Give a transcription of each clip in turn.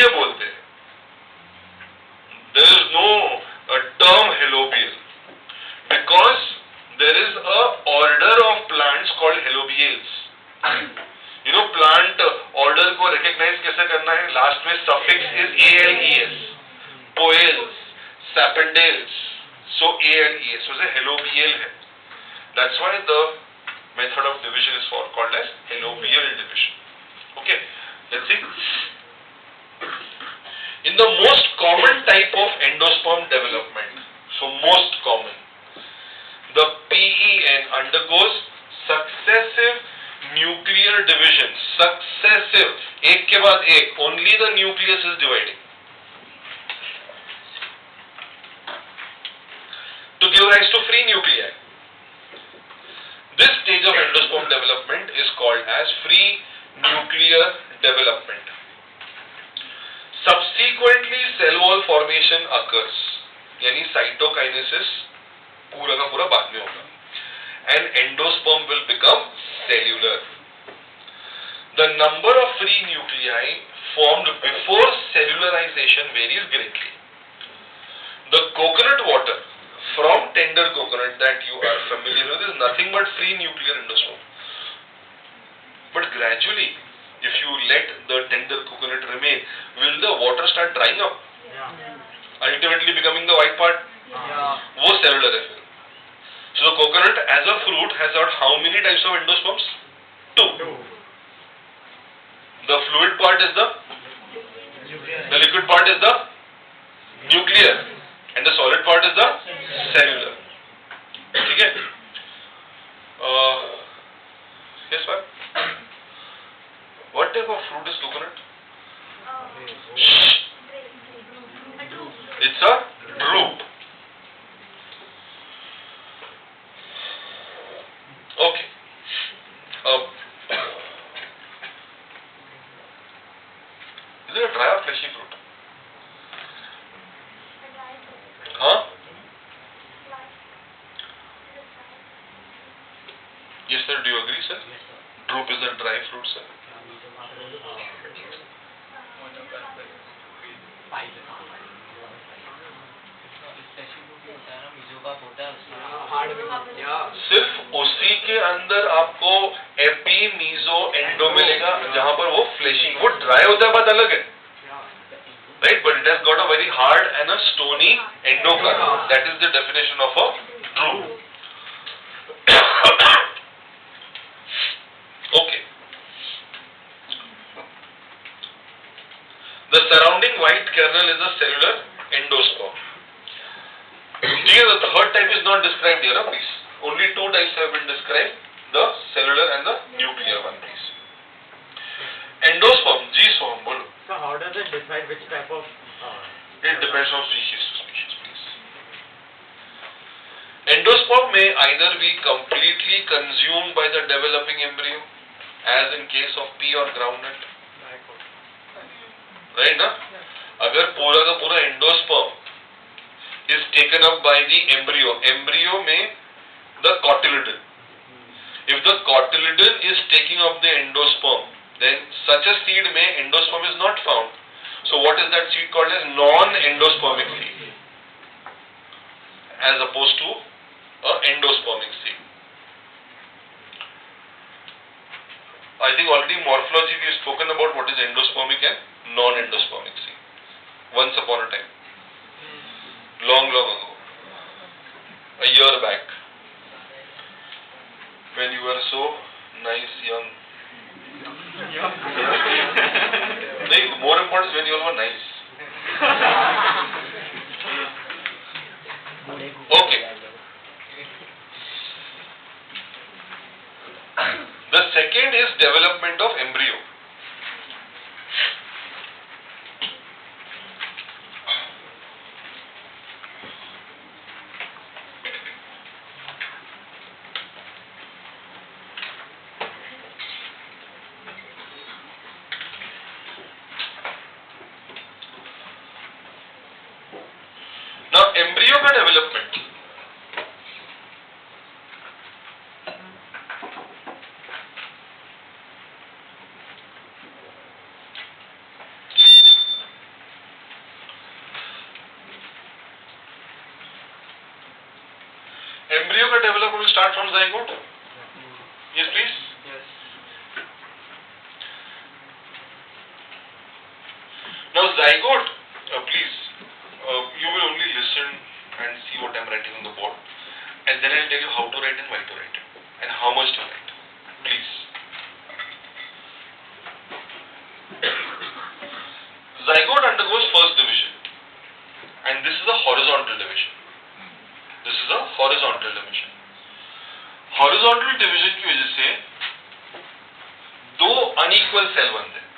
इसलिए बोलते हैं, there is no term halobial because there is a order of plants called halobiales. You know, plant order को recognize कैसे करना है? Last में suffix is ales, poales, sapindales. So ales, so it's a halobial है. That's why the method of division is called as halobial division. Okay, let's see. In the most common type of endosperm development, so most common, the PEN undergoes successive nuclear division. Successive, एक के बाद एक, only the nucleus is dividing. To give rise to free nuclei. This stage of endosperm development is called as free nuclear development. Subsequently, cell wall formation occurs, यानी cytokinesis पूरा का पूरा बाद में होगा, and endosperm will become cellular. The number of free nuclei formed before cellularization varies greatly. The coconut water from tender coconut that you are familiar with is nothing but free nuclear endosperm. But gradually, if you let the tender coconut remain, will the water start drying up? Ultimately becoming the white part? वो cellular है. So the coconut as a fruit has got how many types of endosperms? Two. The fluid part is the liquid part is the nuclear, and the solid part is the cellular. ठीक है? Yes, ma'am. What type of fruit is coconut? It's a drupe. Okay. Is it a dry or fleshy fruit? Huh? Yes, sir. Do you agree, sir? Drupe is a dry fruit, sir. सिर्फ उसी के अंदर आपको AP meso endo मिलेगा जहां पर वो fleshy, वो ड्राई होता है, बात अलग है, right, but it has got a very hard and a stony endocarp. That is the definition of a drupe. Okay. The surrounding white kernel is a cellular endosperm. The third type is not described here, please. Only two types have been described, the cellular and the nuclear one, please. Endosperm, G-sperm, bolo. So how does it decide which type of... It depends on species to species, please. Endosperm may either be completely consumed by the developing embryo, as in case of pea or groundnut. Right, na? अगर पूरा का पूरा endosperm is taken up by the embryo में the cotyledon. If the cotyledon is taking up the endosperm, then such a seed में endosperm is not found. So what is that seed called as? Non-endospermic seed, as opposed to a endospermic seed. I think already morphology we have spoken about what is endospermic and non-endospermic seed. Once upon a time. Long ago. A year back. When you were so nice, young. The more important is when you all were nice. Okay. The second is development of embryo. Now, embryo का development. Embryo का development will start from zygote. Yes, please. Yes. Now zygote, please, you will only listen and see what I am writing on the board, and then I will tell you how to write and why to write, and how much to write. Please. Zygote undergoes first division, and this is a horizontal division. This is a horizontal division. Horizontal division की वजह से दो unequal cell बनते हैं,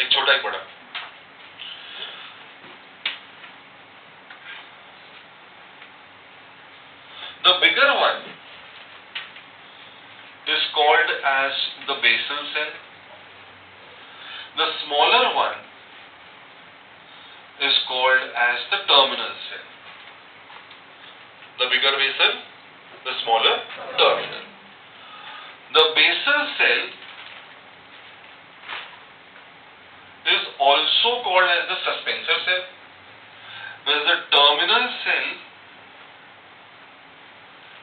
एक छोटा एक बड़ा. The bigger one is called as the basal cell. The smaller one is called as the terminal cell. The bigger basal, the smaller terminal. The basal cell is also called as the suspensor cell, whereas the terminal cell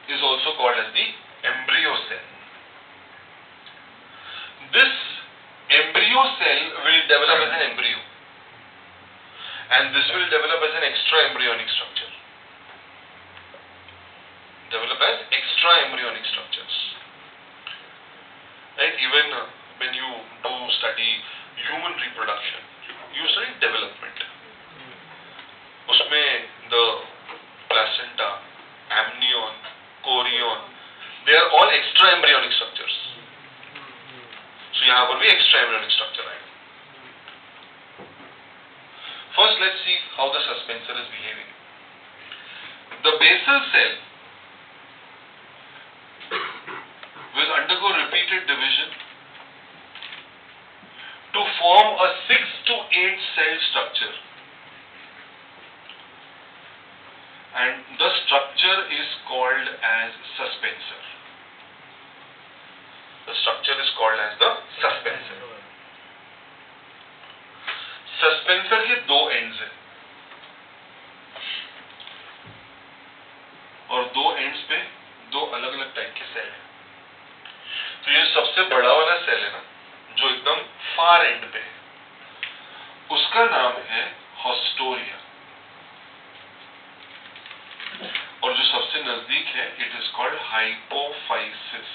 is also called as the embryo cell. This embryo cell will develop as an embryo, and this will develop as an extra embryonic structure. Develop as extra embryonic structures. Right? Even when you do study human reproduction, you study development. उसमें the placenta, amnion, chorion, they are all extra embryonic structures. So यहाँ पर भी extra embryonic structure आएगा. First, let's see how the suspensor is behaving. The basal cell will undergo repeated division to form a 6 to 8 cell structure, and the structure is called as suspensor. The structure is called as the suspensor. Suspensor के दो ends हैं, और दो ends पे दो अलग अलग type के सेल हैं. तो ये सबसे बड़ा वाला सेल है ना, जो एकदम फार एंड पे है, उसका नाम है हॉस्टोरिया, और जो सबसे नजदीक है it is called hypophysis.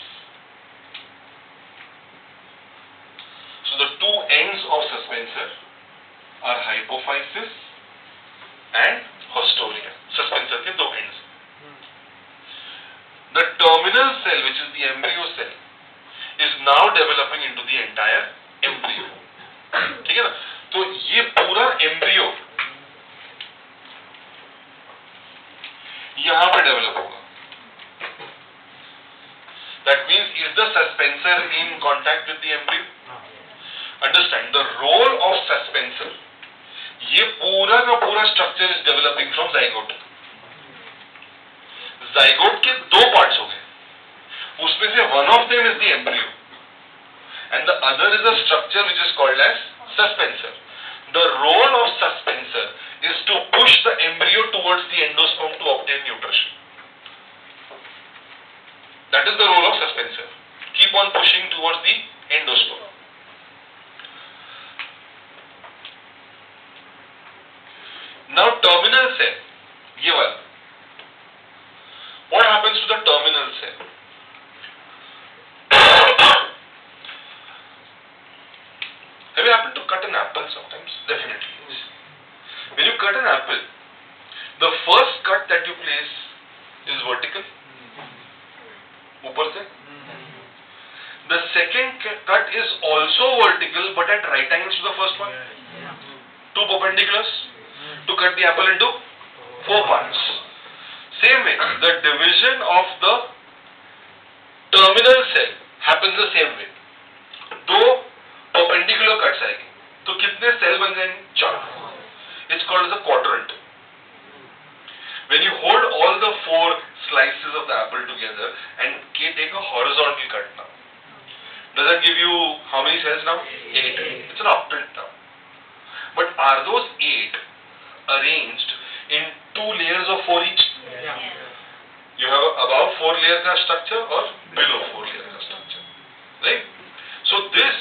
So the two ends of suspensor are hypophysis and haustoria. Suspensor के दो ends. The terminal cell, which is the embryo cell, is now developing into the entire embryo. ठीक है ना? तो ये पूरा embryo यहाँ पर develop होगा. That means, is the suspensor in contact with the embryo? Understand the role of suspensor. ये पूरा का पूरा structure is developing from zygote. Zygote के दो parts हो गए, उसमें से one of them is the embryo, and the other is a structure which is called as suspensor. The role of suspensor is to push the embryo towards the endosperm to obtain nutrition. That is the role of suspensor. Keep on pushing towards the endosperm. Now terminal cell, ये वाला. What happens to the terminal cell? Have you happened to cut an apple sometimes? Definitely yes. When you cut an apple, the first cut that you place is vertical, ऊपर से. The second cut is also vertical but at right angles to the first one. Two perpendiculars to cut the apple into 4 parts. Same way, the division of the terminal cell happens the same way. दो perpendicular cuts आएंगे, तो कितने cell बन जाएंगे? 4. It's called as a quadrant. When you hold all the 4 slices of the apple together and take a horizontal cut now, does that give you how many cells now? 8. It's an octet now. But are those 8 arranged in 2 layers of 4 each? Yeah. You have above 4 layer का structure और below 4 layer का structure, right? So this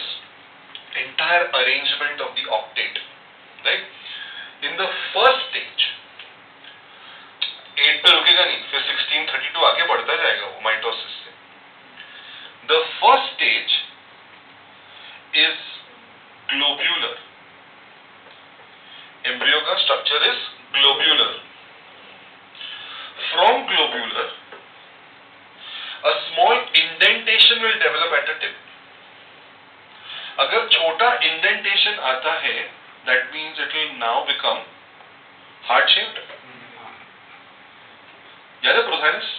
entire arrangement of the octet, right? In the first stage 8 पे रुकेगा नहीं, फिर 16, 32 आगे बढ़ता जाएगा वो माइटोसिस से. The first stage is globular. Embryo का structure is globular. From globular, a small indentation will develop at the tip. अगर छोटा indentation आता है, that means it will now become heart shaped. याद है प्रोथाइनस?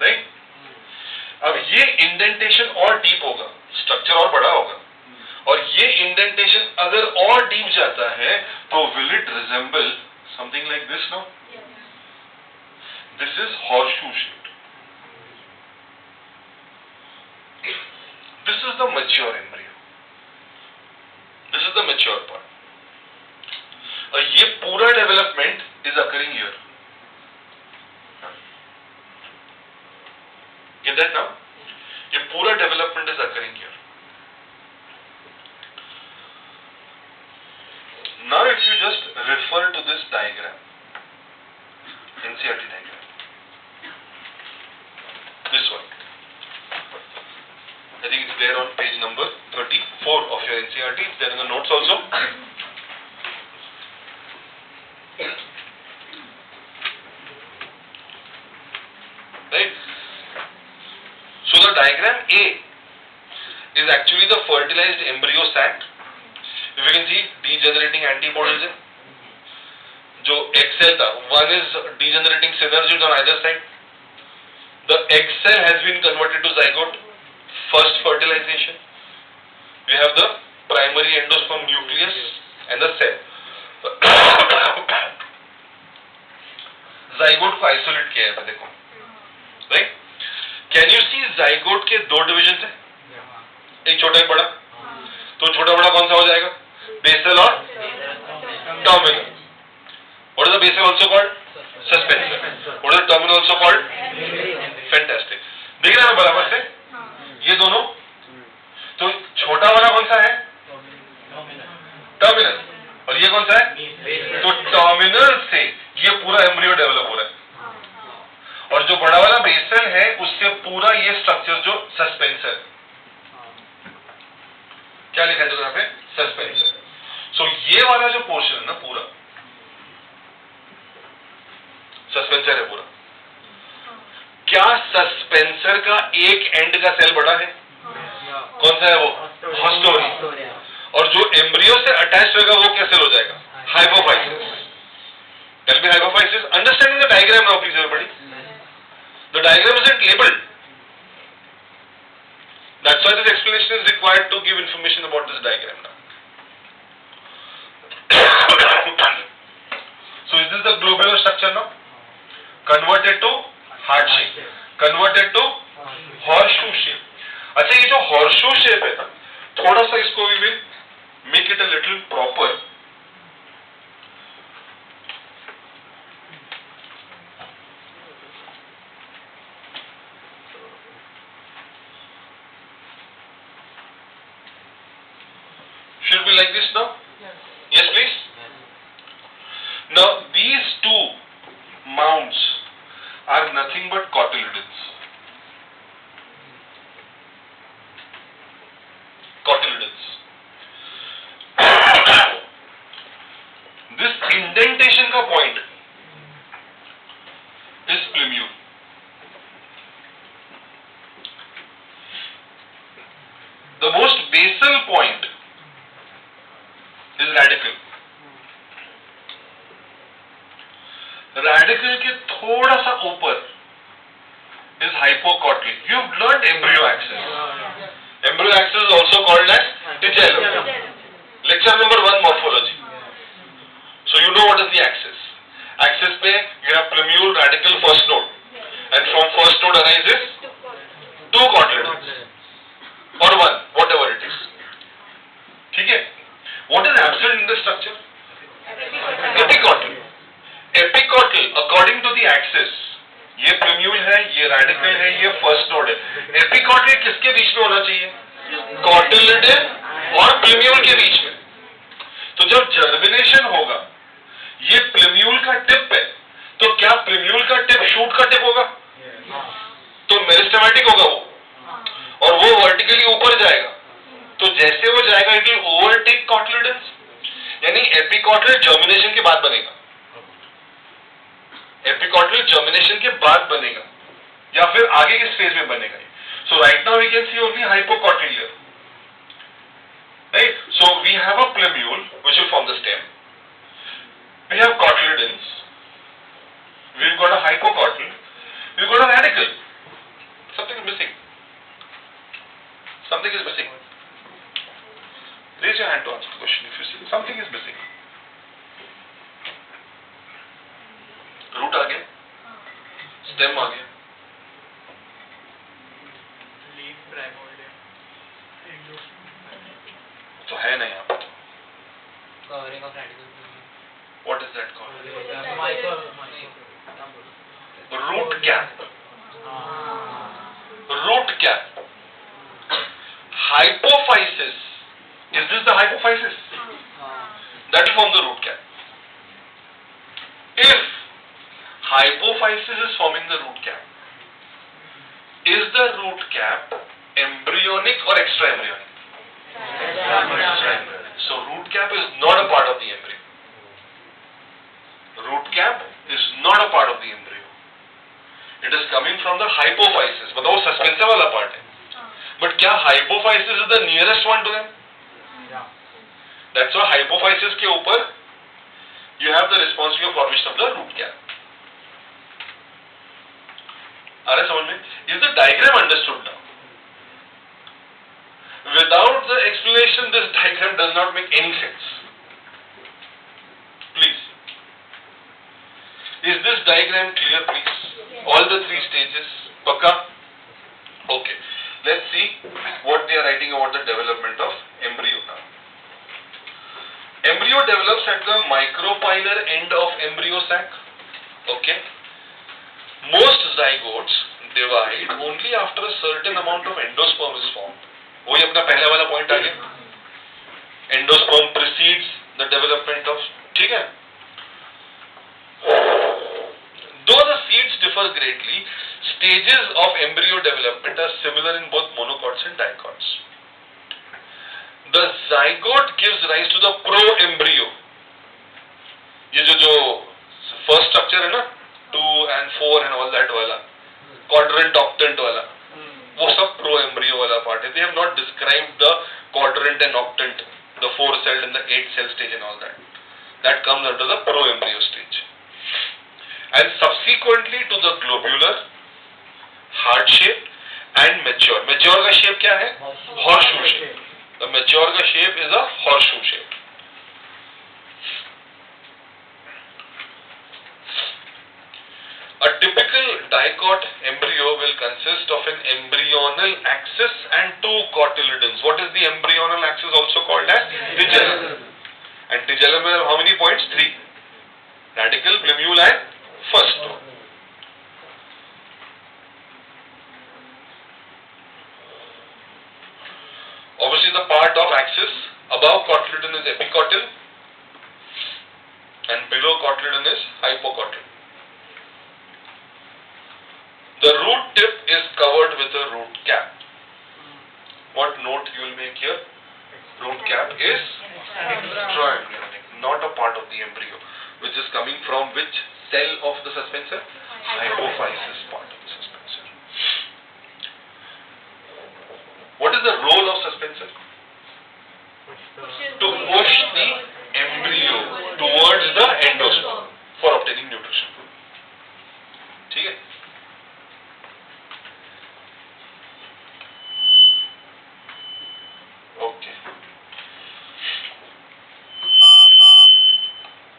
राइट? अब ये इंडेंटेशन और डीप होगा, स्ट्रक्चर और बड़ा होगा, और ये इंडेंटेशन अगर और डीप जाता है तो will it resemble something like this? No, this is horseshoe shaped. This is the mature embryo, this is the mature part. और ये पूरा development is occurring here. Get that now? ये पूरा development is occurring here. Now if you just refer to this diagram, NCERT diagram, this one, I think it's there on page number 34 of your NCERT. It's there in the notes also. Right? So the diagram A is actually the fertilized embryo sac. If you can see, degenerating antibodies है. जो egg cell था, one is degenerating synergids on either side. The egg cell has been converted to zygote. First fertilization. We have the primary endosperm nucleus and the cell. zygote को isolate किया है देखो, right? Can you see zygote के दो divisions है, एक छोटा एक बड़ा. तो छोटा बड़ा कौन सा हो जाएगा? Basal और terminal. What is the basal also called? Suspensor. What is the terminal also called? Fantastic. देख रहे हैं बराबर से ये दोनों. तो छोटा वाला कौन सा है? टर्मिनल. और ये कौन सा है? तो टर्मिनल से ये पूरा एम्ब्रियो डेवलप हो रहा है. और जो बड़ा वाला बेसल है उससे पूरा ये स्ट्रक्चर जो सस्पेंसर, क्या लिखा है यहाँ पे? सस्पेंसर. सो ये वाला जो पोर्शन है ना पूरा सस्पेंसर है पूरा. क्या सस्पेंसर का एक एंड का सेल बड़ा है? कौन सा है वो? हॉस्टोरी. और जो एम्ब्रियो से अटैच होगा वो क्या सेल हो जाएगा? Hypophysis. Tell me hypophysis. Understanding the diagram now please everybody. The diagram isn't labeled. That's why this explanation is required to give information about this diagram now. So is this the globular structure now? Converted to heart shape. Converted to horseshoe shape. अच्छा, ये जो horseshoe shape है ना, थोड़ा सा इसको we will make it a little proper. Should be like this now? Yes, please. Now these two mounds are nothing but cotyledons. Cotyledons. This indentation ka point is plumule. The most basal point is radical. Radical के थोड़ा सा ऊपर is hypocotyl. You have learned embryo axis. Embryo axis is also called as tigellum. Lecture number 1, morphology. So you know what is the axis. Axis पे you have plumule, radical, first node, and from first node arises two cotyledons or one, whatever it is. ठीक है? What is absent in the structure? Epicotyl. Epicotyl, according to the axis, ये plumule है, ये radical है, ये first node है. एपिकॉटिल किसके बीच में होना चाहिए? कॉटिलिडन और प्लम्यूल के बीच में. तो जब जर्मिनेशन होगा, ये प्लम्यूल का टिप है, तो क्या प्लम्यूल का टिप शूट का टिप होगा? तो मेरिस्टेमेटिक होगा वो, और वो वर्टिकली ऊपर जाएगा. तो जैसे वो जाएगा इट विल ओवरटेक कॉटिलिडन्स, यानी एपिकॉटिल जर्मिनेशन के बाद बनेगा. एपिकॉटिल जर्मिनेशन के बाद बनेगा या फिर आगे किस फेज में बनेगा? So right now we can see only hypocotyl, right? So we have a plumule which will form the stem. We have cotyledons, we've got a hypocotyl, we've got a radical. Something is missing. Something is missing. Raise your hand to answer the question if you see. Something is missing. Root आ गया, stem आ गया. Leaf primordial. तो है नहीं यहाँ पर. Covering of radical. What is that called? Micro. Root cap. Root cap. Hypophysis. Is this the hypophysis? That will form the root cap. If hypophysis is forming the root cap, is the root cap embryonic or extra embryonic? Extra embryonic. So root cap is not a part of the embryo. Root cap is not a part of the embryo. It is coming from the hypophysis. मतलब वो suspensor वाला part है. But क्या hypophysis is the nearest one to them? That's why hypophysis के ऊपर you have the responsibility of formation of the root cap. आ रहा है समझ में? Is the diagram understood now? Without the explanation, this diagram does not make any sense. Please. Is this diagram clear, please? All the three stages. Pakka? Okay. Let's see what they are writing about the development of embryo now. Embryo develops at the micropylar end of embryo sac. Okay. Most zygotes divide only after a certain amount of endosperm is formed. वही अपना पहला वाला point आ गया. Endosperm precedes the development of, ठीक है? Though the seeds differ greatly, stages of embryo development are similar in both monocots and dicots. The zygote gives rise to the pro-embryo. ये जो first structure है ना, 2 and 4 and all that वाला, quadrant octant वाला, वो सब pro-embryo वाला part है. They have not described the quadrant and octant, the 4-celled and the 8-cell stage and all that. That comes under the pro-embryo stage. And subsequently to the globular, heart-shaped and mature. Mature का shape क्या है? Horseshoe shape. The mature का shape is a horseshoe shape. A typical dicot embryo will consist of an embryonal axis and 2 cotyledons. What is the embryonal axis also called as? Tigellum. And tigellum will have how many points? 3. Radical, plumule and first node. Obviously the part of axis above cotyledon is epicotyl and below cotyledon is hypocotyl. The root tip is covered with a root cap. What note you will make here? Root cap is extra-embryonic, not a part of the embryo, which is coming from which cell of the suspensor? Hypophysis part of the suspensor. What is the role of suspensor? To push the embryo towards the endosperm for obtaining nutrition. ठीक है? Okay.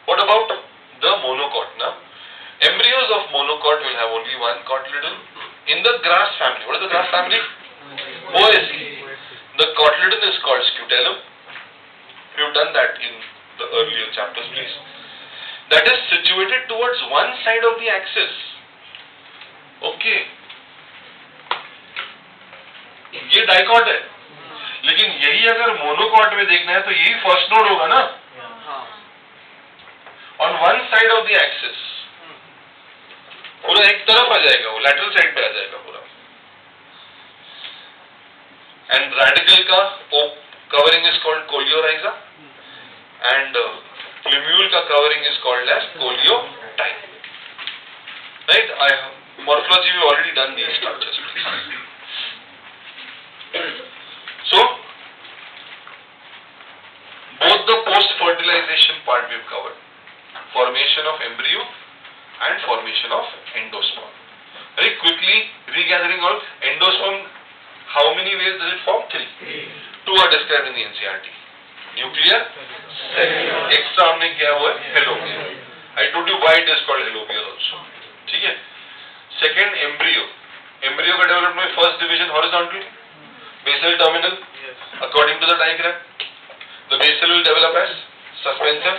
What about the monocot now? Embryos of monocot will have only one cotyledon. In the grass family, what is the grass family? Poaceae. The cotyledon is called scutellum. We have done that in the earlier chapters, please. That is situated towards one side of the axis. Okay, ये dicot है, लेकिन यही अगर monocot में देखना है तो यही फर्स्ट नोड होगा ना, on one side of the axis, पूरा एक तरफ आ जाएगा, वो लैटरल साइड पे आ जाएगा पूरा। एंड रेडिकल का covering is called coleorhiza and plumule का covering is called as coleoptile, right? I morphology we already done these structures, please. So both the post fertilization part we've covered, formation of embryo and formation of endosperm. Very quickly regathering all, endosperm, how many ways does it form? 3. 2 are described in the NCERT. Nuclear, cellular. Extra हमने किया हुआ है helobial. I told you why it is called helobial also. ठीक है? Second, embryo. Embryo का development में first division horizontal, basal terminal. According to the diagram, the basal will develop as suspensor.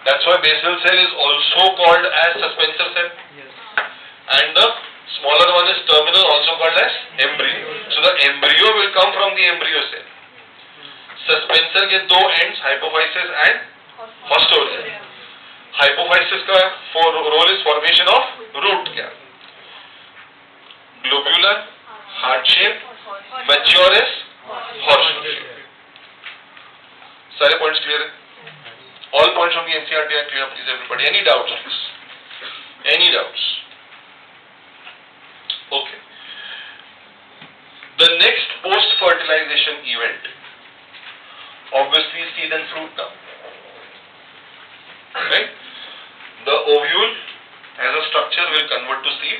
That's why basal cell is also called as suspensor cell. And the smaller one is terminal, also called as embryo. So the embryo will come from the embryo cell. Suspensor के 2 ends, hypophysis and hostole. Hypophysis का role is formation of root क्या? Globular, heart shape, mature is horseshoe shape. सारे points clear है? All points from the NCERT are clear, please everybody. Any doubts, please? Any doubts? Okay. The next post-fertilization event, obviously seed and fruit now. Right? The ovule as a structure will convert to seed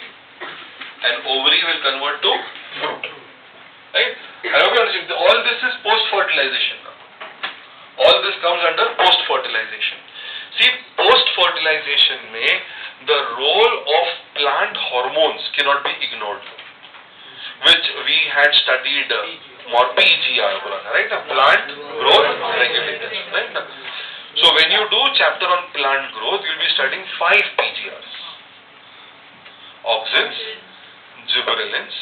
and ovary will convert to fruit. Right? I hope you understand. All this is post-fertilization now. All this comes under post-fertilization. See, post-fertilization में the role of plant hormones cannot be ignored, which we had studied more PGR, right? The plant growth regulators, right? So when you do chapter on plant growth, you will be studying 5 PGRs: auxins, gibberellins,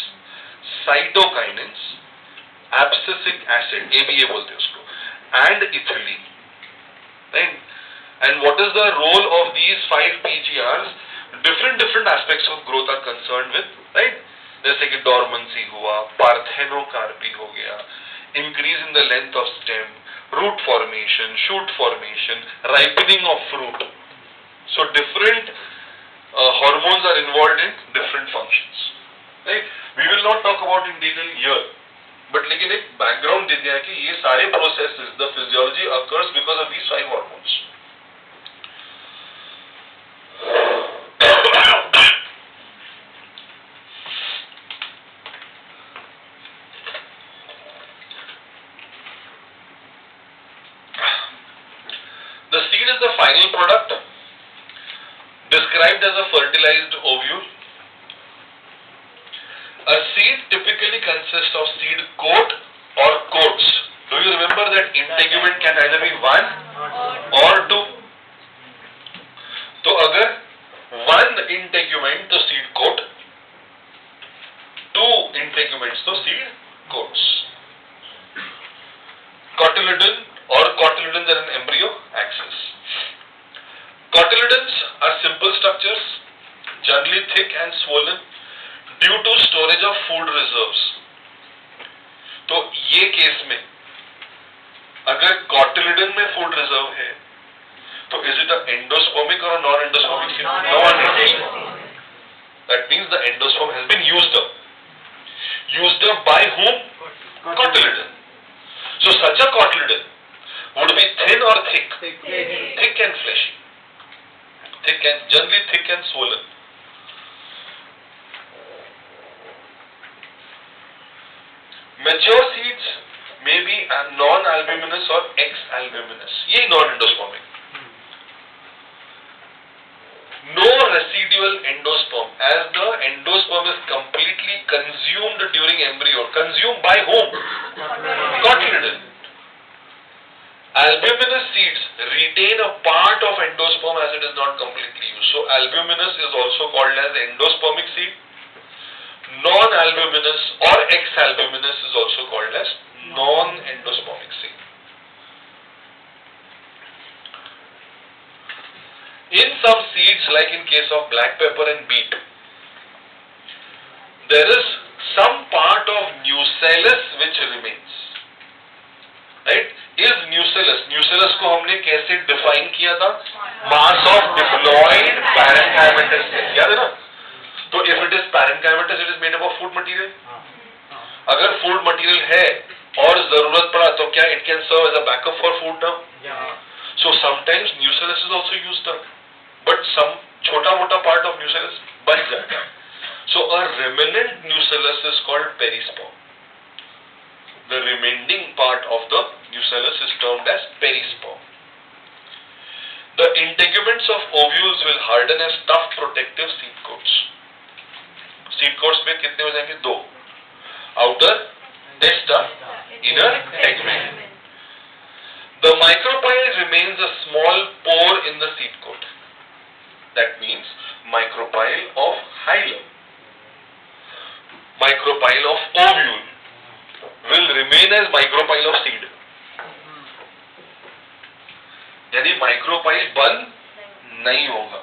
cytokinins, abscisic acid, ABA बोलते हैं उसको, and ethylene, right? And what is the role of these 5 PGRs? Different aspects of growth are concerned with, right? जैसे कि dormancy हुआ, parthenocarpy हो गया, increase in the length of stem, root formation, shoot formation, ripening of fruit. So different hormones are involved in different functions, right? We will not talk about in detail here, but लेकिन एक background दे दिया कि ये सारे processes, the physiology occurs because of these 5 hormones. The seed is the final product, described as a fertilized ovule. A seed typically consists of seed coat or coats. Do you remember that integument can either be 1 or 2? तो अगर 1 integument तो seed coat, 2 integuments तो seed coats. Cotyledon or cotyledons are an embryo axis. Cotyledons are simple structures, generally thick and swollen due to storage of food reserves. तो ये case में अगर cotyledon में food reserve है तो is it an endospermic or a non-endospermic seed? Non-endospermic. That means the endosperm has been used up. Used up by whom? Cotyledon. So such a cotyledon would be thin or thick? Thick and fleshy. Generally thick and swollen. Mature seeds may be non-albuminous or ex-albuminous. ये non-endospermic. No residual endosperm, as the endosperm is completely consumed during embryo. Consumed by whom? Cotyledon. Albuminous seeds retain a part of endosperm as it is not completely used. So albuminous is also called as endospermic seed Non-albuminous or X-albuminous is also called as non-endospermic seed. In some seeds, like in case of black pepper and beet, there is some part of nucellus which remains. Right? Is nucellus को हमने कैसे define किया था? Mass of diploid parenchymatous cells. याद है ना? तो if it is parenchymatous, it is made up of food material. अगर food material है और जरूरत पड़ा तो क्या it can serve as a backup for food now? So sometimes nucellus is also used up, but some छोटा मोटा part of nucellus बच जाता है. So a remnant nucellus is called perisperm. The remaining part of the nucellus is termed as perisperm. The integuments of ovules will harden as tough protective seed coats. Seed coats में कितने हो जाएंगे? 2. Outer testa, inner tegument. The micropyle remains a small pore in the seed coat. That means micropyle of hilum, micropyle of ovule will remain as micropyle of seed. यानी micropyle बंद नहीं होगा.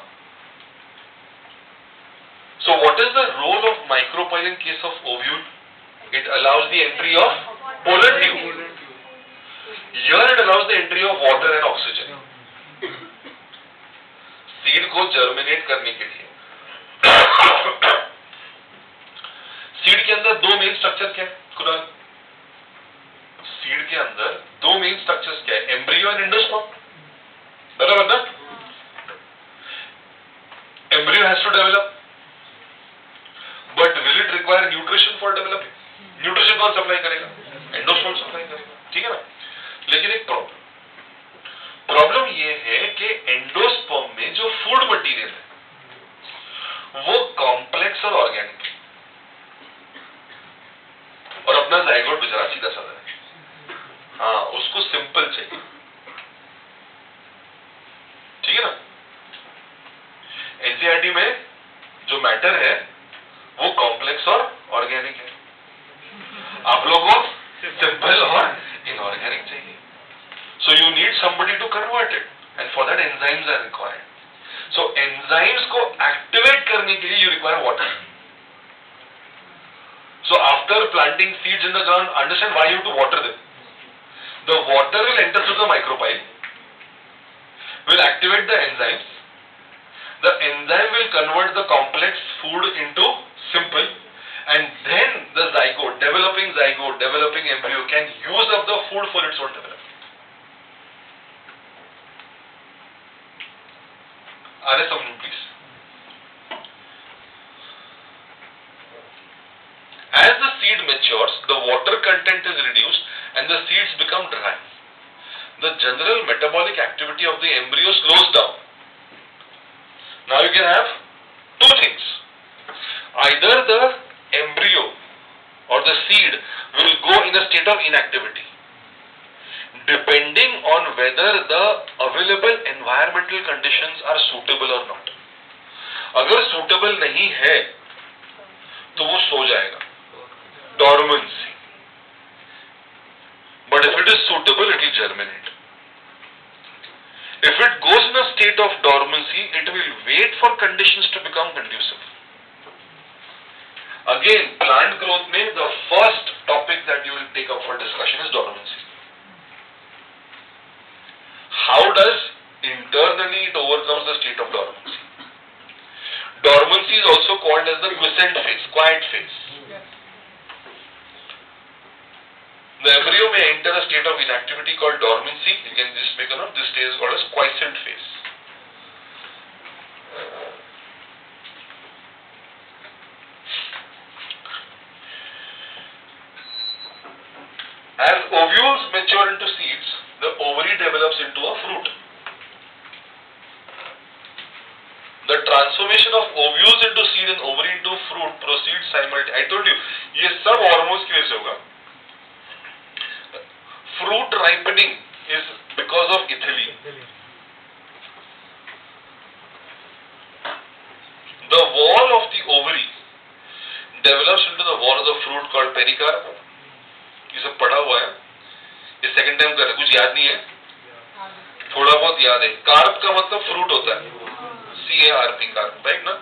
So what is the role of micropyle in case of ovule? It allows the entry of pollen tube. Here it allows the entry of water and oxygen. Seed को germinate करने के लिए. Seed के अंदर 2 main structure क्या है Kunal? Seed के अंदर 2 मेन स्ट्रक्चर्स क्या है? Embryo and endosperm. बराबर ना? Embryo has to develop, but will it require nutrition for developing? Nutrition कौन सप्लाई करेगा? एंडोस्पर्म सप्लाई करेगा. ठीक है ना? लेकिन एक प्रॉब्लम ये है कि एंडोस्पर्म में जो फूड मटेरियल है वो कॉम्प्लेक्स और ऑर्गेनिक है, और अपना जाइगोट बेचारा सीधा साधा है. हाँ, उसको सिंपल चाहिए. ठीक है ना? एनसीईआरटी में जो मैटर है वो कॉम्प्लेक्स और ऑर्गेनिक है. आप लोगों को सिंपल और इनऑर्गेनिक चाहिए. So you need somebody to convert it, and for that enzymes are required. So enzymes को activate करने के लिए you require water. So after planting seeds in the ground, understand why you have to water them. The water will enter through the micropyle, will activate the enzymes. The enzyme will convert the complex food into simple, and then the developing embryo can use up the food for its own development. Are some please. As the seed matures, the water content is reduced and the seeds become dry. The general metabolic activity of the embryo slows down. Now you can have 2 things. Either the embryo or the seed will go in a state of inactivity, depending on whether the available environmental conditions are suitable or not. अगर suitable नहीं है तो वो सो जाएगा, dormancy. But if it is suitable, it will germinate. If it goes in a state of dormancy, it will wait for conditions to become conducive. Again, plant growth में the first topic that you will take up for discussion is dormancy. How does internally it overcomes the state of dormancy? Dormancy is also called as the quiescent phase, quiet phase. The embryo may enter a state of inactivity called dormancy. You can just make a note. This stage is called as quiescent phase. As ovules mature into seeds, the ovary develops into a fruit. The transformation of ovules into seed and ovary into fruit proceeds simultaneously. I told you, ये सब hormones की वजह से होगा. Fruit ripening is because of ethylene. The wall of the ovary develops pericarp, ये सब पढ़ा हुआ है, ये सेकंड टाइम कर रहे, कुछ याद नहीं है, थोड़ा बहुत याद है। कार्प का मतलब फ्रूट होता है, CARP, कार्प, राइट ना।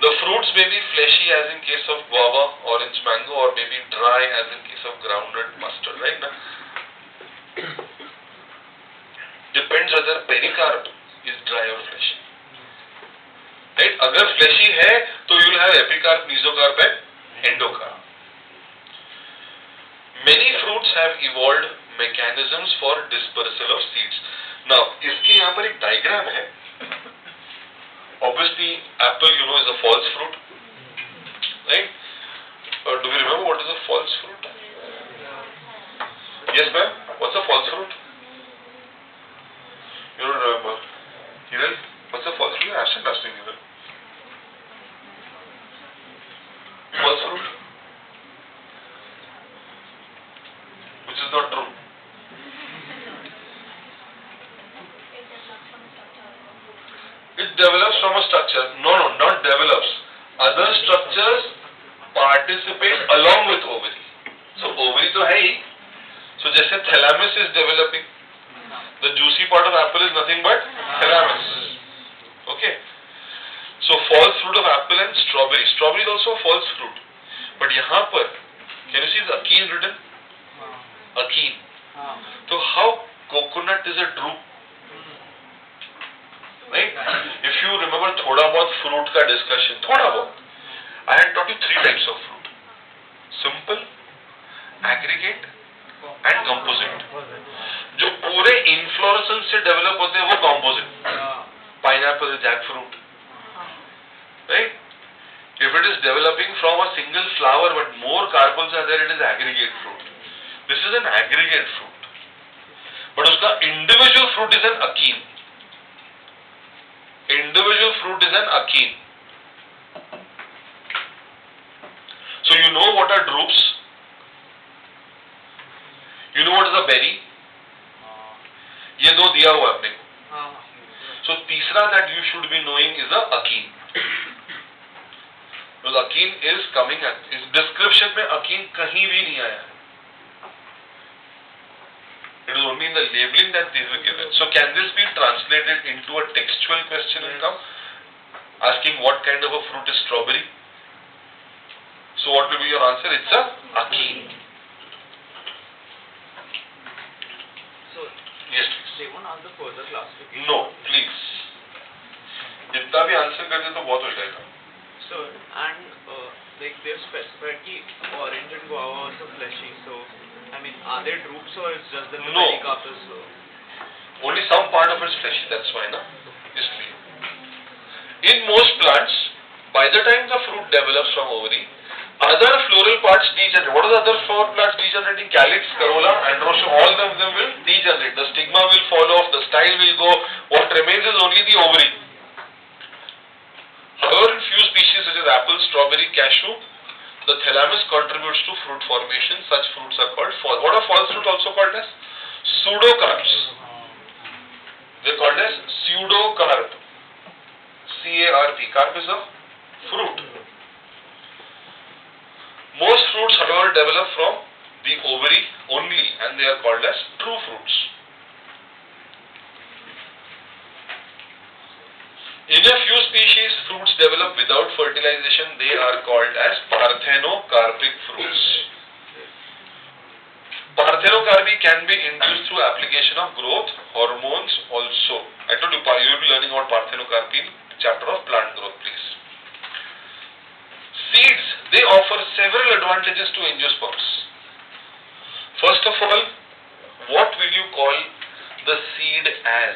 The fruits may be fleshy as in case of guava, orange, mango, or may be dry as in case of groundnut, mustard, right na? Depends whether pericarp is dry or fleshy, right? अगर fleshy है तो you will have epicarp, mesocarp and endocarp. Many fruits have evolved mechanisms for dispersal of seeds. Now इसके यहाँ पर एक diagram है. Obviously, apple, you know, is a false fruit, right? Do we remember what is a false fruit? Yes, ma'am. What's a false fruit? You don't remember. Hiral, what's a false fruit? Ask asking Hiral. False fruit, which is not true. It develops from a structure. No, not develops. Other structures participate along with ovary. So ovary तो है ही. So जैसे thalamus is developing, the juicy part of apple is nothing but thalamus. Okay. So false fruit of apple and strawberry. Strawberry is also a false fruit. But यहाँ पर, can you see the akeen written? Akeen. So how coconut is a drupe? Right? If you remember थोड़ा बहुत fruit का discussion, थोड़ा बहुत, I had taught you 3 types of fruit: simple, aggregate and composite. जो पूरे inflorescence से develop होते हैं वो composite. Pineapple, jackfruit, right? If it is developing from a single flower but more carpels are there, it is aggregate fruit. This is an aggregate fruit. But उसका individual fruit is an akeen. Individual fruit is an akeen. So you know what are drupes? You know what is a berry? ये दो दिया हुआ अपने को. So तीसरा that you should be knowing is a akeen. Because akeen is coming at इस description में akeen कहीं भी नहीं आया है. It is only in the labeling that these are given. So can this be translated into a textual question and come asking what kind of a fruit is strawberry? So what will be your answer? It's a akeen. So yes, please. they won't ask the further classification. No, please. जितना भी answer कर दे तो बहुत हो जाएगा. Sir, and like they've specified कि orange and guava also fleshy. So I mean, are they drupes or it's just the No. pericarp is Only some part of it is fleshy. That's why, na? Isliye. In most plants, by the time the fruit develops from ovary, other floral parts degenerate. What are the other floral parts degenerating? Calyx, corolla, androecium, all of them will degenerate. The stigma will fall off, the style will go. What remains is only the ovary. However, in few species such as apple, strawberry, cashew, the thalamus contributes to fruit formation. Such fruits are called false. What are false fruit also called as? Pseudocarps. They are called as pseudocarp. CARP. Carp is a fruit. Most fruits, however, develop from the ovary only, and they are called as true fruits. In a few species, fruits develop without fertilization. They are called as parthenocarpic fruits. Parthenocarpy can be induced through application of growth hormones also. I told you, you will be learning about parthenocarpy in chapter of plant growth, please. Seeds, they offer several advantages to angiosperms. First of all, what will you call the seed as?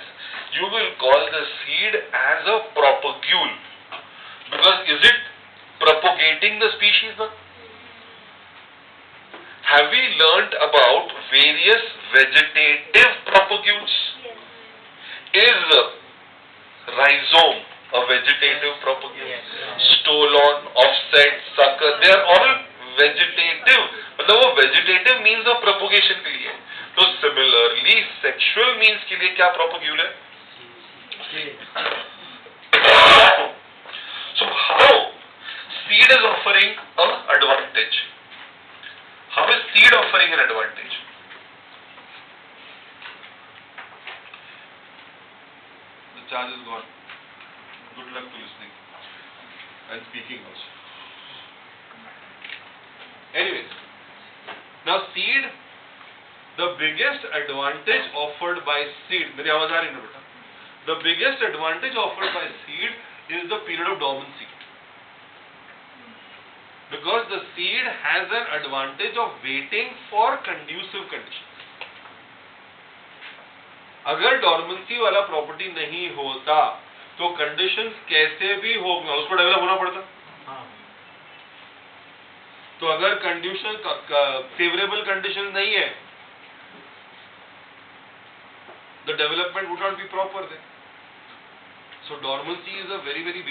You will call the seed as a propagule, because is it propagating the species now? Have we learnt about various vegetative propagules? Is rhizome a vegetative propagule? Yes. Stolon, offset, sucker, they are all vegetative. मतलब वो vegetative means of propagation के लिए. तो similarly sexual means के लिए क्या propagule है? So how seed is offering a advantage. How is seed offering an advantage? The charge is gone. Good luck to listening and speaking also. Anyways, now seed, the biggest advantage offered by seed, मेरी आवाज आ रही है ना बेटा? The biggest advantage offered by seed is the period of dormancy. Because the seed has an advantage of waiting for conducive conditions. अगर dormancy वाला property नहीं होता तो कंडीशंस कैसे भी होगा उसको डेवलप होना पड़ता. तो अगर कंडीशन फेवरेबल कंडीशन नहीं है, the development would not be proper then. So dormancy is a very big